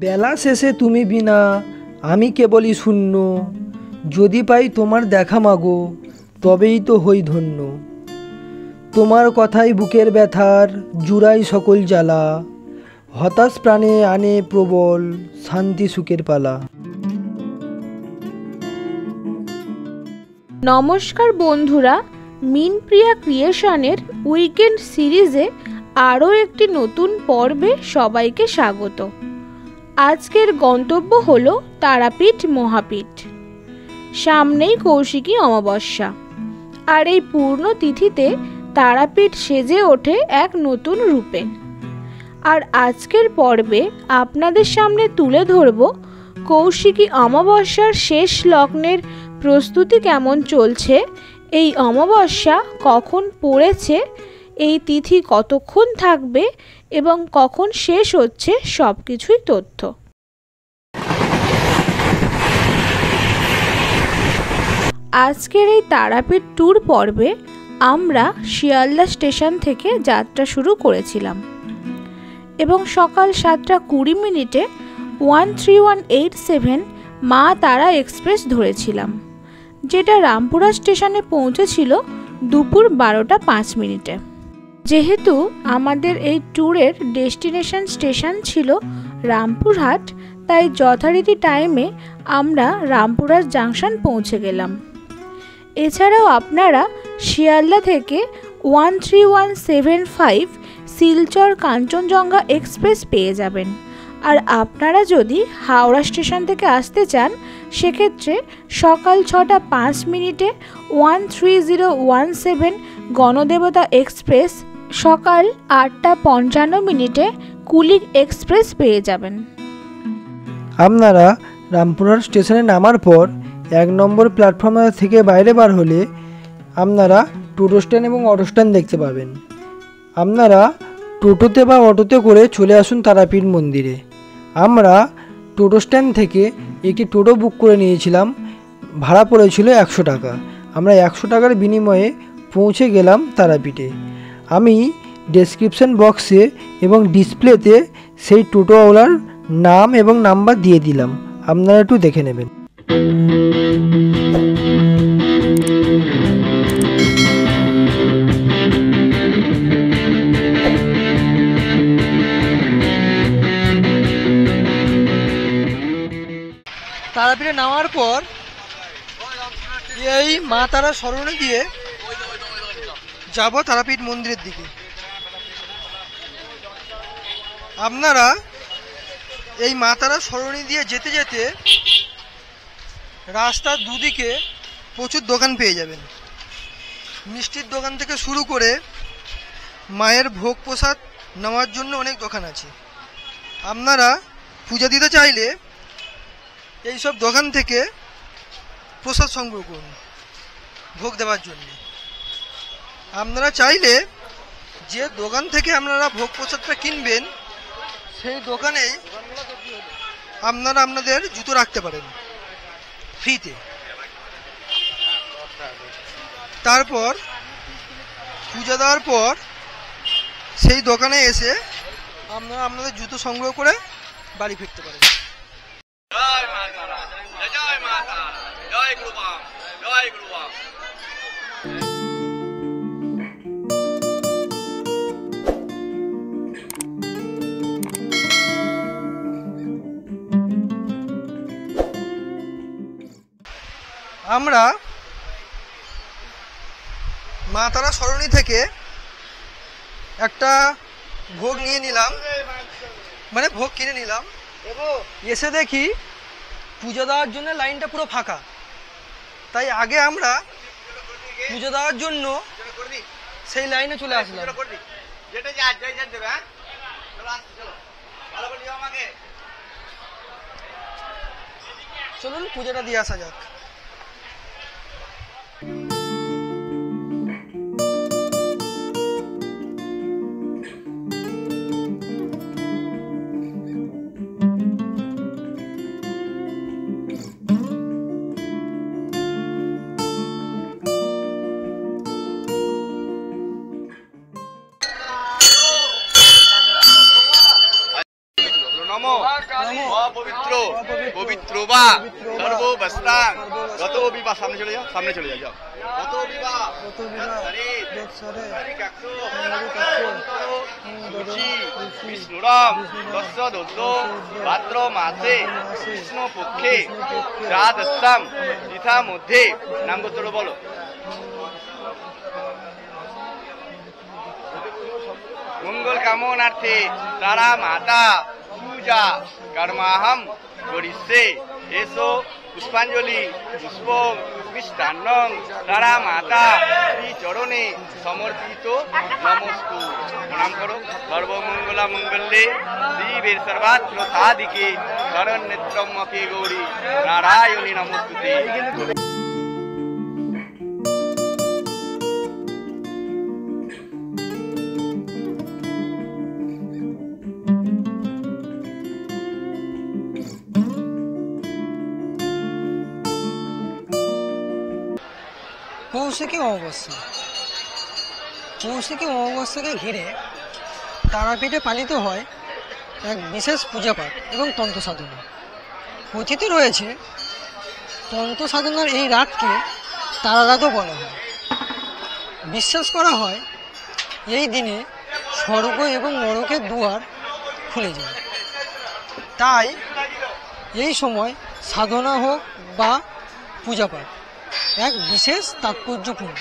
বেলা শেষে তুমি বিনা আমি কেবলই শূন্য, যদি পাই তোমার দেখা মাগো তবেই তো হই ধন্য। তোমার কথাই বুকের ব্যথার জুড়াই সকল জ্বালা, হতাশ প্রাণে আনে প্রবল শান্তি সুখের পালা। নমস্কার বন্ধুরা, মিনপ্রিয়া ক্রিয়েশনের উইকেন্ড সিরিজে আরও একটি নতুন পর্বে সবাইকে স্বাগত। আজকের গন্তব্য হলো তারাপীঠ মহাপীঠ। সামনেই কৌশিকী অমাবস্যা, আর এই পূর্ণ তিথিতে তারাপীঠ সেজে ওঠে এক নতুন রূপে। আর আজকের পর্বে আপনাদের সামনে তুলে ধরব কৌশিকী অমাবস্যার শেষ লগ্নের প্রস্তুতি কেমন চলছে, এই অমাবস্যা কখন পড়েছে, এই তিথি কতক্ষণ থাকবে এবং কখন শেষ হচ্ছে সব কিছুই তথ্য। আজকের এই তারাপীঠ ট্যুর পর্বে আমরা শিয়ালদা স্টেশন থেকে যাত্রা শুরু করেছিলাম এবং সকাল 7:20 13187 মা তারা এক্সপ্রেস ধরেছিলাম, যেটা রামপুরহাট স্টেশনে পৌঁছেছিল দুপুর 12:05। যেহেতু আমাদের এই ট্যুরের ডেস্টিনেশন স্টেশন ছিল রামপুরহাট, তাই যথারীতি টাইমে আমরা রামপুরহাট জাংশন পৌঁছে গেলাম। এছাড়াও আপনারা শিয়ালদা থেকে 13175 শিলচর কাঞ্চনজঙ্ঘা এক্সপ্রেস পেয়ে যাবেন। আর আপনারা যদি হাওড়া স্টেশন থেকে আসতে চান, সেক্ষেত্রে সকাল 6:05 13017 গণদেবতা এক্সপ্রেস, সকাল 8:55 কুলিক এক্সপ্রেস পেয়ে যাবেন। আপনারা রামপুরহাট স্টেশনে নামার পর 1 নম্বর প্ল্যাটফর্ম থেকে বাইরে বার হলে আপনারা টোটো স্ট্যান্ড এবং অটো স্ট্যান্ড দেখতে পাবেন। আপনারা টোটোতে বা অটোতে করে চলে আসুন তারাপীঠ মন্দিরে। আমরা টোটো স্ট্যান্ড থেকে একটি টোটো বুক করে নিয়েছিলাম, ভাড়া পড়েছিল 100 টাকা। আমরা 100 টাকার বিনিময়ে পৌঁছে গেলাম তারাপীঠে। আমি ডেসক্রিপশন বক্সে এবং ডিসপ্লেতে সেই টোটোওয়ালার নাম এবং নাম্বার দিয়ে দিলাম, আপনারা একটু দেখে নেবেন। তারাপীঠে নামার পর এই মা তারা সরণি দিয়ে যাব তারাপীঠ মন্দিরের দিকে। আপনারা এই মা তারা সরণি দিয়ে যেতে যেতে রাস্তার দুদিকে প্রচুর দোকান পেয়ে যাবেন। মিষ্টির দোকান থেকে শুরু করে মায়ের ভোগ প্রসাদ নেওয়ার জন্য অনেক দোকান আছে। আপনারা পূজা দিতে চাইলে এইসব দোকান থেকে প্রসাদ সংগ্রহ করুন ভোগ দেওয়ার জন্য। আপনারা চাইলে যে দোকান থেকে আপনারা ভোগ প্রসাদটা কিনবেন, সেই দোকানেই আপনারা আপনাদের জুতো রাখতে পারেন ফ্রিতে। তারপর পূজা দেওয়ার পর সেই দোকানে এসে আপনারা আপনাদের জুতো সংগ্রহ করে বাড়ি ফিরতে পারেন। জয় মা তারা, জয় মা তারা, জয় গুরুবাম, জয় গুরুবাম। আমরা মা তারা সরণি থেকে একটা ভোগ নিয়ে নিলাম, মানে ভোগ কিনে নিলাম। এসে দেখি পুজো দেওয়ার জন্য লাইনটা পুরো ফাঁকা, তাই আগে আমরা পুজো দেওয়ার জন্য সেই লাইনে চলে আসলাম। চলুন পুজোটা দিয়ে আসা যাক। অপবিত্র পবিত্র বা সর্ববস্থাং গত বিবাহ সামনে চলে যাও যাও গত বিবাহ বিষ্ণুরম দশ দোদ্দ ভাদ্র মাসে কৃষ্ণ পক্ষে দ্বাদশাম তিথা মধ্যে নাম গোত্র বলো। মঙ্গল কামনার্থে তারা মাতা পূজা কর্মাহম করিষ্যে এসো পুষ্পাঞ্জলি পুষ্প মিষ্টান্নং তারা মাতা শ্রী চরণে সমর্পিত নমস্কু। প্রণাম করো। সর্বমঙ্গলা মঙ্গলে শিবের সর্বাত্র সাধিকে শরণ্যত্রম্যকে গৌরী নারায়ণী নমস্তুতে। কৌশিকী অমাবস্যা। কৌশিকী অমাবস্যাকে ঘিরে তারাপীঠে পালিত হয় এক বিশেষ পূজাপাঠ এবং তন্ত্র সাধনা। কথিত রয়েছে তন্ত্র সাধনার এই রাতকে তারারাতও বলা হয়। বিশ্বাস করা হয় এই দিনে স্বর্গ এবং নরকের দুয়ার খুলে যায়। তাই এই সময় সাধনা হোক বা পূজাপাঠ এক বিশেষ তাৎপর্যপূর্ণ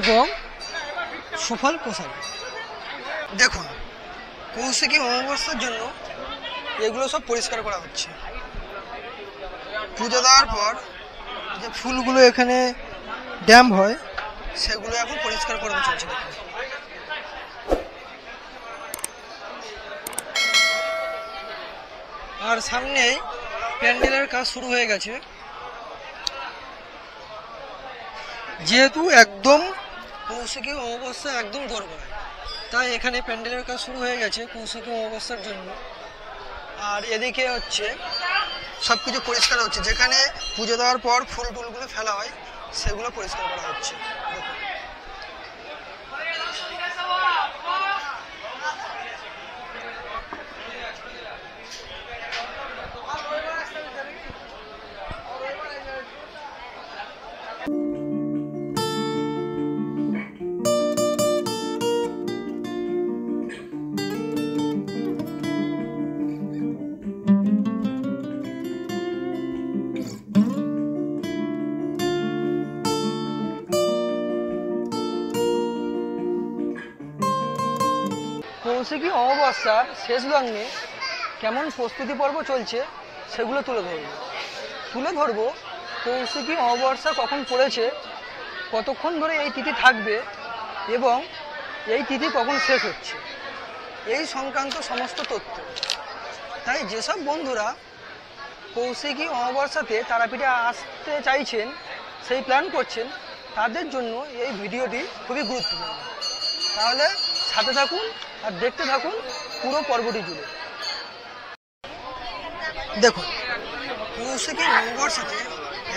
এবং সুফল প্রসারী। দেখুন, কৌশিকী অমাবস্যার জন্য এগুলো সব পরিষ্কার করা হচ্ছে। পুজো দেওয়ার পর যে ফুলগুলো এখানে ড্যাম হয় সেগুলো এখন পরিষ্কার করানো চলছে। দেখুন, আর সামনেই প্যান্ডেলের কাজ শুরু হয়ে গেছে। যেহেতু একদম কৌশিকী অমাবস্যা একদম দোরগোড়ায়, তাই এখানে প্যান্ডেলের কাজ শুরু হয়ে গেছে কৌশিকী অমাবস্যার জন্য। আর এদিকে হচ্ছে সব কিছু পরিষ্কার হচ্ছে, যেখানে পুজো দেওয়ার পর ফুল টুলগুলো ফেলা হয় সেগুলো পরিষ্কার করা হচ্ছে। কৌশিকী অমাবস্যার শেষ লগ্নে কেমন প্রস্তুতি পর্ব চলছে সেগুলো তুলে ধরবো কৌশিকী অমাবস্যা কখন পড়েছে, কতক্ষণ ধরে এই তিথি থাকবে এবং এই তিথি কখন শেষ হচ্ছে, এই সংক্রান্ত সমস্ত তথ্য। তাই যেসব বন্ধুরা কৌশিকী অমাবস্যাতে তারাপীঠে আসতে চাইছেন, সেই প্ল্যান করছেন, তাদের জন্য এই ভিডিওটি খুবই গুরুত্বপূর্ণ। তাহলে সাথে থাকুন আর দেখতে থাকুন পুরো পর্বটি জুড়ে। দেখুন, কৌশিকী অমাবস্যাতে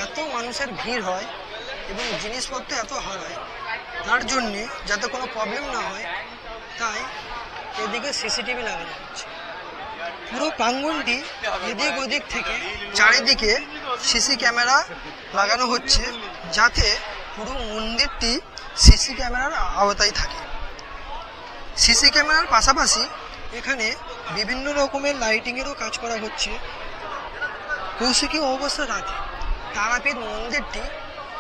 এত মানুষের ভিড় হয় এবং জিনিসপত্র এত হারায়, তার জন্যে যাতে কোনো প্রবলেম না হয় তাই এদিকে সিসিটিভি লাগানো হচ্ছে। পুরো প্রাঙ্গণটি এদিক ওদিক থেকে চারিদিকে সিসি ক্যামেরা লাগানো হচ্ছে, যাতে পুরো মন্দিরটি সিসি ক্যামেরার আওতায় থাকে। সিসি ক্যামেরার পাশাপাশি এখানে বিভিন্ন রকমের লাইটিংয়েরও কাজ করা হচ্ছে। কৌশিকী অমাবস্যার রাতে তারাপীঠ মন্দিরটি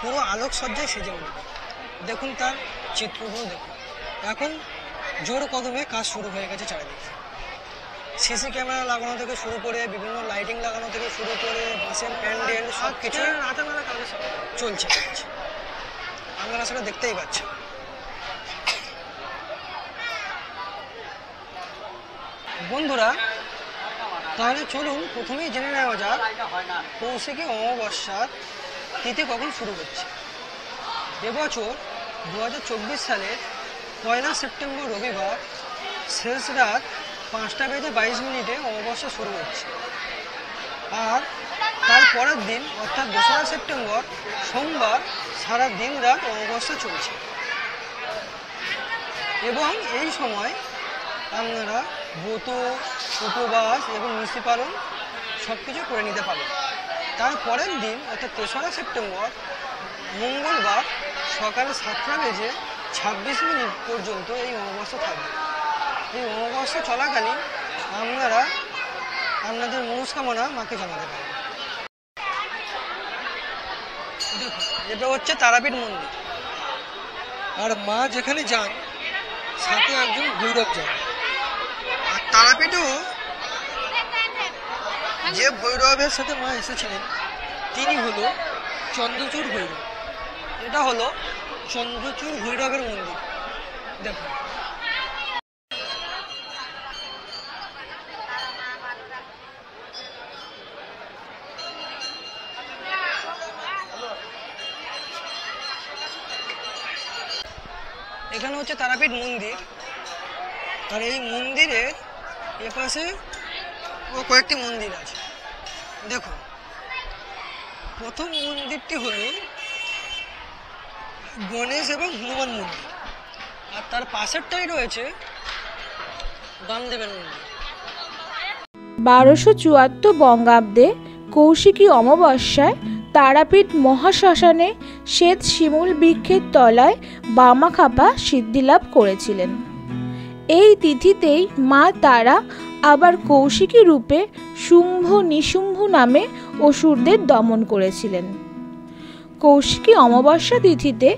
পুরো আলোকসজ্জায় সেজে উঠবে। দেখুন তার চিত্রগুলো দেখুন। এখন জোর কদমে কাজ শুরু হয়ে গেছে চারিদিকে। সিসি ক্যামেরা লাগানো থেকে শুরু করে বিভিন্ন লাইটিং লাগানো থেকে শুরু করে বাসের প্যান্ডেল সব কিছু চলছে। আপনারা সেটা দেখতেই পাচ্ছেন। বন্ধুরা, তাহলে চলুন প্রথমেই জেনে নেওয়া যাক কৌশিকী অমাবস্যার তিথি কখন শুরু হচ্ছে। এবছর 2024 সালের 1 সেপ্টেম্বর রবিবার শেষ রাত 5:22 অমাবস্যা শুরু হচ্ছে। আর তার পরের দিন অর্থাৎ 2রা সেপ্টেম্বর সোমবার সারা দিন রাত অমাবস্যা চলছে। এবং এই সময় আপনারা ব্রত, উপবাস এবং নিশি পালন সব কিছু করে নিতে পারবেন। তার পরের দিন অর্থাৎ 3রা সেপ্টেম্বর মঙ্গলবার সকালে 7টা বেজে 26 মিনিট পর্যন্ত এই অমাবস্যা থাকবে। এই অমাবস্যা চলাকালীন আপনারা আপনাদের মনস্কামনা মাকে জানাতে পারেন। দেখুন, এটা হচ্ছে তারাপীঠ মন্দির। আর মা যেখানে যান সাথে একজন ভৈরব যান। আর তারাপীঠেও যে ভৈরবের সাথে মা এসেছিলেন তিনি হলো চন্দ্রচূড় ভৈরব। এটা হলো চন্দ্রচূড় ভৈরবের মন্দির। দেখুন, এখানে হচ্ছে তারাপীঠ মন্দির। আর এই মন্দিরের এপাশে কয়েকটি মন্দির আছে। দেখুন, প্রথম মন্দিরটি হলো গণেশ এবং হনুমান মন্দির। আর তার পাশেরটাই রয়েছে বামদেবের মন্দির। 1274 বঙ্গাব্দে কৌশিকী অমাবস্যায় তারাপীঠ মহাশ্মশানে শ্বেত শিমুল বৃক্ষের তলায় বামাখ্যাপা সিদ্ধিলাভ করেছিলেন। এই তিথিতেই মা তারা আবার কৌশিকী রূপে শুম্ভ নিশুম্ভ নামে অসুরদের দমন করেছিলেন। কৌশিকী অমাবস্যা তিথিতে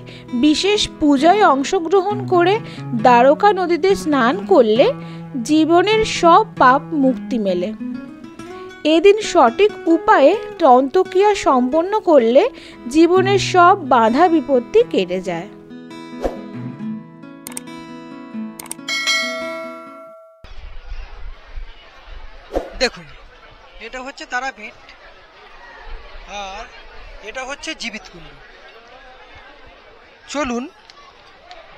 বিশেষ পূজায় অংশগ্রহণ করে দ্বারকা নদীতে স্নান করলে জীবনের সব পাপ মুক্তি মেলে। এদিন সঠিক উপায়ে তন্ত্রক্রিয়া সম্পন্ন করলে জীবনের সব বাধা বিপত্তি কেটে যায়। দেখুন, এটা হচ্ছে তারাপীঠ আর এটা হচ্ছে জীবিতকুণ্ড। চলুন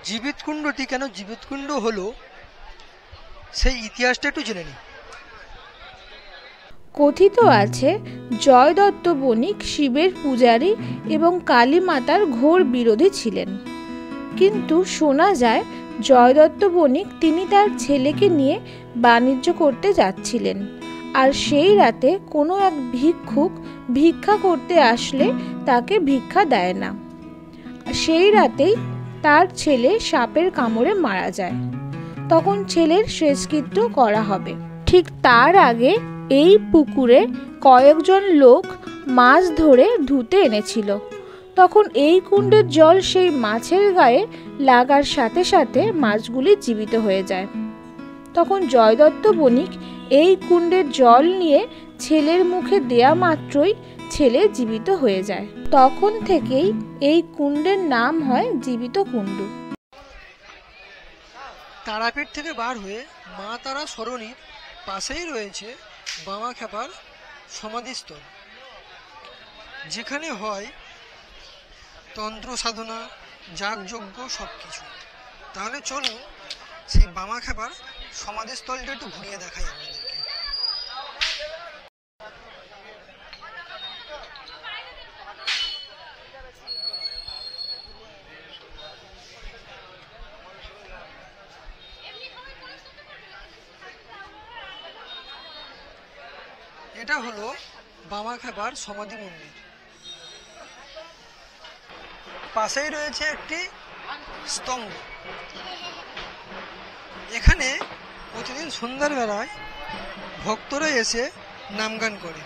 জীবিতকুণ্ডটি কেন জীবিতকুণ্ড হলো সেই ইতিহাসটা একটু জেনে নিই। কথিত আছে জয়দত্ত বণিক শিবের পূজারী এবং কালী মাতার ঘোর বিরোধী ছিলেন। কিন্তু শোনা যায় জয়দত্ত বণিক তিনি তার ছেলেকে নিয়ে বাণিজ্য করতে যাচ্ছিলেন। আর সেই রাতে কোনো এক ভিক্ষুক ভিক্ষা করতে আসলে তাকে ভিক্ষা দেয় না। সেই রাতেই তার ছেলে সাপের কামড়ে মারা যায়। তখন ছেলের শেষকৃত্য করা হবে। ঠিক তার আগে এই পুকুরে কয়েকজন লোক মাছ ধরে ধুতে এনেছিল। তখন এই কুণ্ডের জল সেই মাছের গায়ে লাগার সাথে সাথে মাছগুলি জীবিত হয়ে যায়। তখন জয়দত্ত বণিক এই কুণ্ডের জল নিয়ে ছেলের মুখে দেয়া মাত্রই ছেলে জীবিত হয়ে যায়। তখন থেকেই এই কুণ্ডের নাম হয় জীবিত কুণ্ড। তারাপীঠ থেকে বার হয়ে মা তারা সরণির পাশেই রয়েছে বামাখ্যাপার সমাধিস্থল, যেখানে হয় তন্ত্র সাধনা, যাগযজ্ঞ সবকিছু। তাহলে চলুন সেই বামাখ্যাপার সমাধিস্থলটা একটু ঘুরিয়ে দেখাই আপনাদেরকে। এটা হলো বামাখ্যাপার সমাধি মন্দির। পাশেই রয়েছে একটি স্তম্ভ। এখানে প্রতিদিন সন্ধ্যাবেলায় ভক্তরা এসে নামগান করে।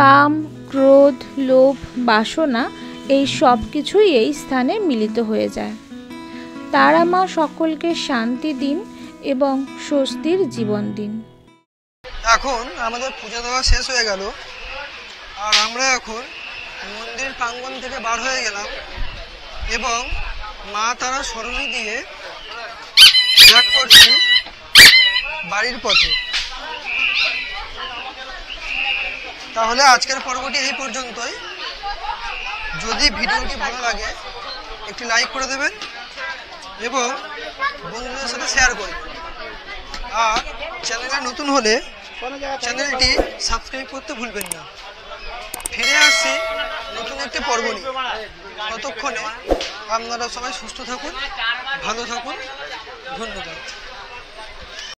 কাম, ক্রোধ, লোভ, বাসনা এই সব কিছুই এই স্থানে মিলিত হয়ে যায়। তারা মা সকলকে শান্তি দিন এবং স্বস্তির জীবন দিন। এখন আমাদের পূজা দেওয়া শেষ হয়ে গেল আর আমরা এখন মন্দির প্রাঙ্গণ থেকে বার হয়ে গেলাম এবং মা তারা সরণি দিয়ে ব্যাক করছি বাড়ির পথে। তাহলে আজকের পর্বটি এই পর্যন্তই। যদি ভিডিওটি ভালো লাগে একটি লাইক করে দেবেন এবং বন্ধুদের সাথে শেয়ার করবেন। আর চ্যানেলে নতুন হলে চ্যানেলটি সাবস্ক্রাইব করতে ভুলবেন না। ফিরে আসছি নতুন একটি পর্ব নিয়ে। ততক্ষণে আপনারা সবাই সুস্থ থাকুন, ভালো থাকুন। ধন্যবাদ।